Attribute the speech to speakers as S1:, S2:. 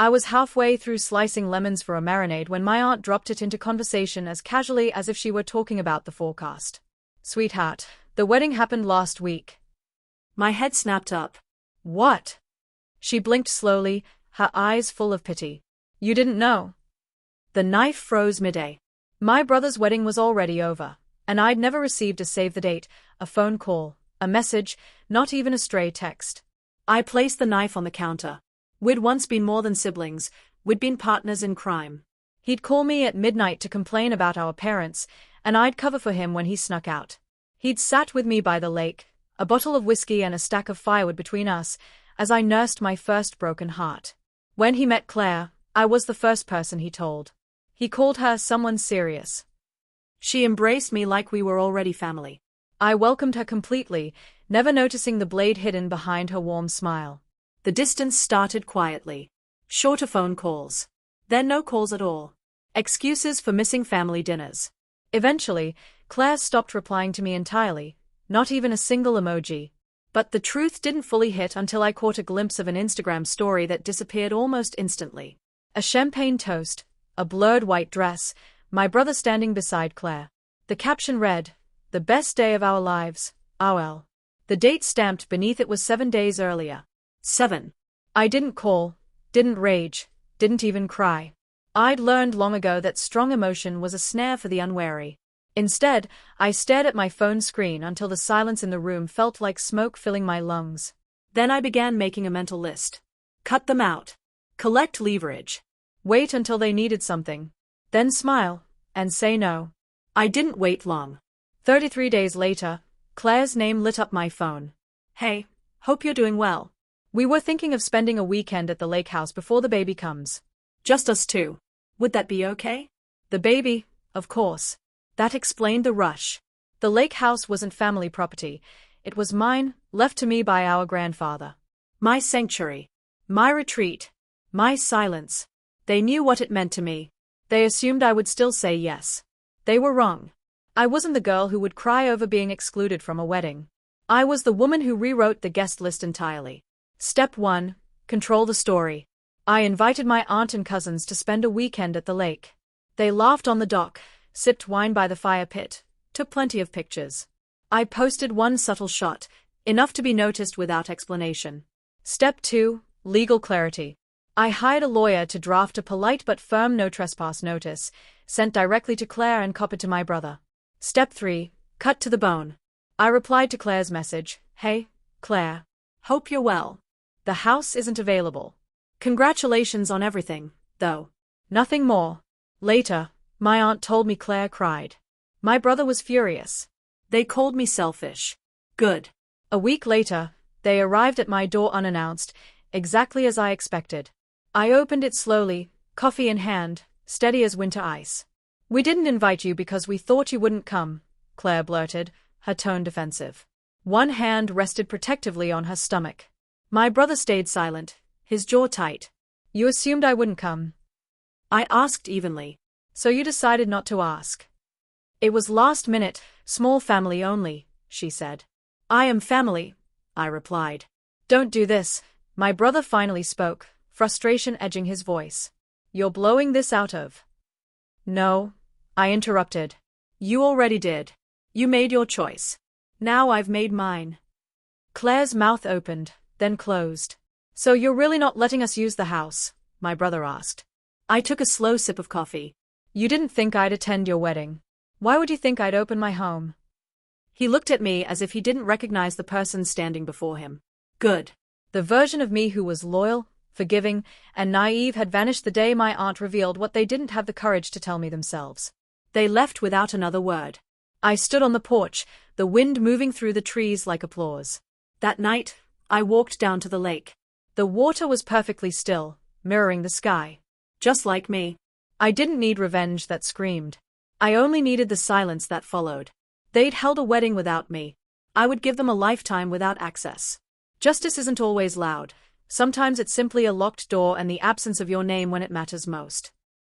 S1: I was halfway through slicing lemons for a marinade when my aunt dropped it into conversation as casually as if she were talking about the forecast. Sweetheart, the wedding happened last week.
S2: My head snapped up.
S1: What? She blinked slowly, her eyes full of pity. You didn't know?
S2: The knife froze mid-A.
S1: My brother's wedding was already over, and I'd never received a save the date, a phone call, a message, not even a stray text.
S2: I placed the knife on the counter. We'd once been more than siblings, we'd been partners in crime.
S1: He'd call me at midnight to complain about our parents, and I'd cover for him when he snuck out. He'd sat with me by the lake, a bottle of whiskey and a stack of firewood between us, as I nursed my first broken heart. When he met Claire, I was the first person he told. He called her someone serious.
S2: She embraced me like we were already family.
S1: I welcomed her completely, never noticing the blade hidden behind her warm smile.
S2: The distance started quietly. Shorter phone calls. Then no calls at all. Excuses for missing family dinners.
S1: Eventually, Claire stopped replying to me entirely, not even a single emoji. But the truth didn't fully hit until I caught a glimpse of an Instagram story that disappeared almost instantly. A champagne toast, a blurred white dress, my brother standing beside Claire. The caption read, "The best day of our lives, RL." The date stamped beneath it was 7 days earlier.
S2: 7.
S1: I didn't call, didn't rage, didn't even cry. I'd learned long ago that strong emotion was a snare for the unwary. Instead, I stared at my phone screen until the silence in the room felt like smoke filling my lungs.
S2: Then I began making a mental list. Cut them out. Collect leverage.
S1: Wait until they needed something. Then smile, and say no.
S2: I didn't wait long.
S1: 33 days later, Claire's name lit up my phone.
S2: Hey, hope you're doing well.
S1: We were thinking of spending a weekend at the lake house before the baby comes.
S2: Just us two. Would that be okay?
S1: The baby, of course. That explained the rush. The lake house wasn't family property. It was mine, left to me by our grandfather.
S2: My sanctuary. My retreat. My silence. They knew what it meant to me.
S1: They assumed I would still say yes. They were wrong. I wasn't the girl who would cry over being excluded from a wedding. I was the woman who rewrote the guest list entirely. Step 1. Control the story. I invited my aunt and cousins to spend a weekend at the lake. They laughed on the dock, sipped wine by the fire pit, took plenty of pictures. I posted one subtle shot, enough to be noticed without explanation. Step 2. Legal clarity. I hired a lawyer to draft a polite but firm no trespass notice, sent directly to Claire and copied to my brother. Step 3. Cut to the bone. I replied to Claire's message, "Hey, Claire.
S2: Hope you're well.
S1: The house isn't available.
S2: Congratulations on everything, though."
S1: Nothing more. Later, my aunt told me Claire cried. My brother was furious.
S2: They called me selfish. Good.
S1: A week later, they arrived at my door unannounced, exactly as I expected. I opened it slowly, coffee in hand, steady as winter ice. "We didn't invite you because we thought you wouldn't come," Claire blurted, her tone defensive. One hand rested protectively on her stomach. My brother stayed silent, his jaw tight. "You assumed I wouldn't come."
S2: I asked evenly.
S1: "So you decided not to ask." "It was last minute, small family only," she said.
S2: "I am family," I replied.
S1: "Don't do this," my brother finally spoke, frustration edging his voice. "You're blowing this out of." "No," I interrupted.
S2: "You already did. You made your choice. Now I've made mine."
S1: Claire's mouth opened, then closed. "So you're really not letting us use the house?" my brother asked.
S2: I took a slow sip of coffee.
S1: "You didn't think I'd attend your wedding. Why would you think I'd open my home?"
S2: He looked at me as if he didn't recognize the person standing before him. Good.
S1: The version of me who was loyal, forgiving, and naive had vanished the day my aunt revealed what they didn't have the courage to tell me themselves.
S2: They left without another word.
S1: I stood on the porch, the wind moving through the trees like applause.
S2: That night, I walked down to the lake.
S1: The water was perfectly still, mirroring the sky.
S2: Just like me.
S1: I didn't need revenge that screamed. I only needed the silence that followed. They'd held a wedding without me. I would give them a lifetime without access. Justice isn't always loud. Sometimes it's simply a locked door and the absence of your name when it matters most.